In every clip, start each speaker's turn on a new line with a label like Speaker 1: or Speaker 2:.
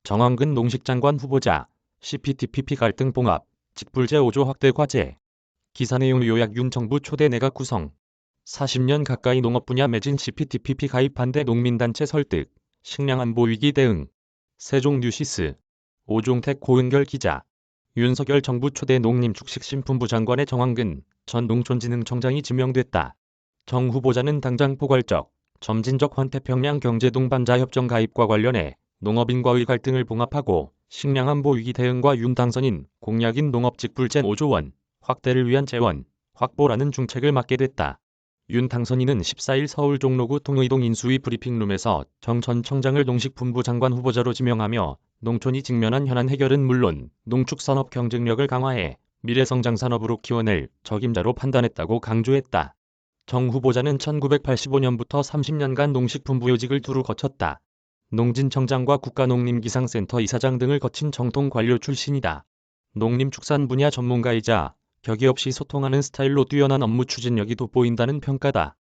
Speaker 1: 정황근 농식장관 후보자, CPTPP 갈등 봉합, 직불제 5조 확대 과제. 기사 내용 요약. 윤 정부 초대 내각 구성. 40년 가까이 농업 분야 매진 CPTPP 가입 반대 농민단체 설득, 식량안보 위기 대응. 세종뉴시스. 오종택 고은결 기자. 윤석열 정부 초대 농림축식식품부 장관의 정황근 전 농촌진흥청장이 지명됐다. 정 후보자는 당장 포괄적, 점진적 환태평양 경제동반자협정 가입과 관련해 농업인과의 갈등을 봉합하고 식량안보 위기 대응과 윤 당선인 공약인 농업직불제 5조 원 확대를 위한 재원 확보라는 중책을 맡게 됐다. 윤 당선인은 14일 서울 종로구 통의동 인수위 브리핑룸에서 정 전 청장을 농식품부 장관 후보자로 지명하며 농촌이 직면한 현안 해결은 물론 농축산업 경쟁력을 강화해 미래성장 산업으로 키워낼 적임자로 판단했다고 강조했다. 정 후보자는 1985년부터 30년간 농식품부 요직을 두루 거쳤다. 농진청장과 국가농림기상센터 이사장 등을 거친 정통 관료 출신이다. 농림축산 분야 전문가이자 격이 없이 소통하는 스타일로 뛰어난 업무 추진력이 돋보인다는 평가다.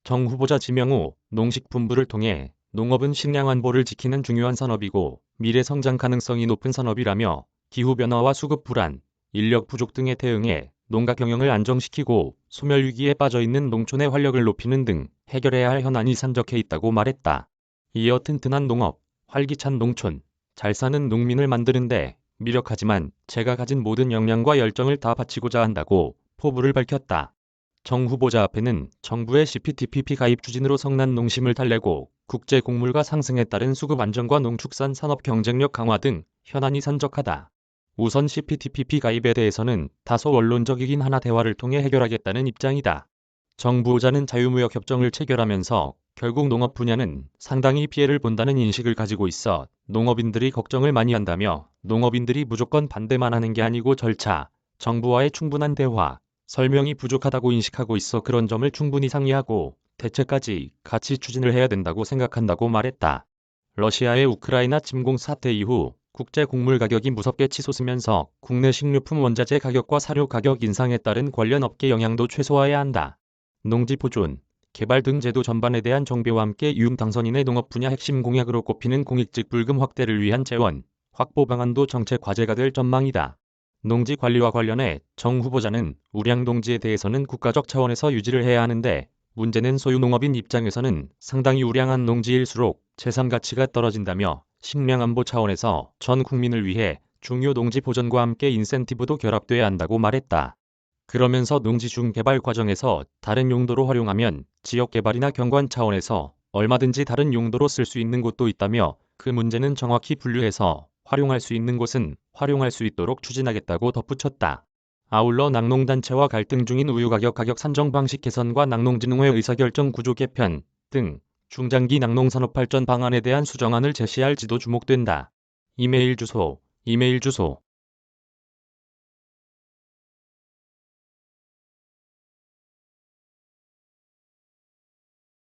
Speaker 1: 정 후보자 지명 후 농식품부를 통해 농업은 식량안보를 지키는 중요한 산업이고 미래 성장 가능성이 높은 산업이라며 기후변화와 수급 불안, 인력 부족 등에 대응해 농가 경영을 안정시키고 소멸위기에 빠져있는 농촌의 활력을 높이는 등 해결해야 할 현안이 산적해 있다고 말했다. 이어 튼튼한 농업, 활기찬 농촌, 잘 사는 농민을 만드는데 미력하지만 제가 가진 모든 역량과 열정을 다 바치고자 한다고 포부를 밝혔다. 정 후보자 앞에는 정부의 CPTPP 가입 추진으로 성난 농심을 달래고 국제 곡물가 상승에 따른 수급 안정과 농축산 산업 경쟁력 강화 등 현안이 산적하다. 우선 CPTPP 가입에 대해서는 다소 원론적이긴 하나 대화를 통해 해결하겠다는 입장이다. 정 후보자는 자유무역 협정을 체결하면서 결국 농업 분야는 상당히 피해를 본다는 인식을 가지고 있어 농업인들이 걱정을 많이 한다며 농업인들이 무조건 반대만 하는 게 아니고 절차, 정부와의 충분한 대화, 설명이 부족하다고 인식하고 있어 그런 점을 충분히 상의하고 대책까지 같이 추진을 해야 된다고 생각한다고 말했다. 러시아의 우크라이나 침공 사태 이후 국제 곡물 가격이 무섭게 치솟으면서 국내 식료품 원자재 가격과 사료 가격 인상에 따른 관련 업계 영향도 최소화해야 한다. 농지 보존, 개발 등 제도 전반에 대한 정비와 함께 윤 당선인의 농업 분야 핵심 공약으로 꼽히는 공익직불금 확대를 위한 재원 확보 방안도 정책 과제가 될 전망이다. 농지 관리와 관련해 정 후보자는 우량 농지에 대해서는 국가적 차원에서 유지를 해야 하는데 문제는 소유농업인 입장에서는 상당히 우량한 농지일수록 재산 가치가 떨어진다며 식량안보 차원에서 전 국민을 위해 중요 농지 보전과 함께 인센티브도 결합돼야 한다고 말했다. 그러면서 농지 중 개발 과정에서 다른 용도로 활용하면 지역개발이나 경관 차원에서 얼마든지 다른 용도로 쓸 수 있는 곳도 있다며 그 문제는 정확히 분류해서 활용할 수 있는 곳은 활용할 수 있도록 추진하겠다고 덧붙였다. 아울러 낙농단체와 갈등 중인 우유가격 가격 산정 방식 개선과 낙농진흥회 의사결정 구조 개편 등 중장기 낙농산업 발전 방안에 대한 수정안을 제시할지도 주목된다. 이메일 주소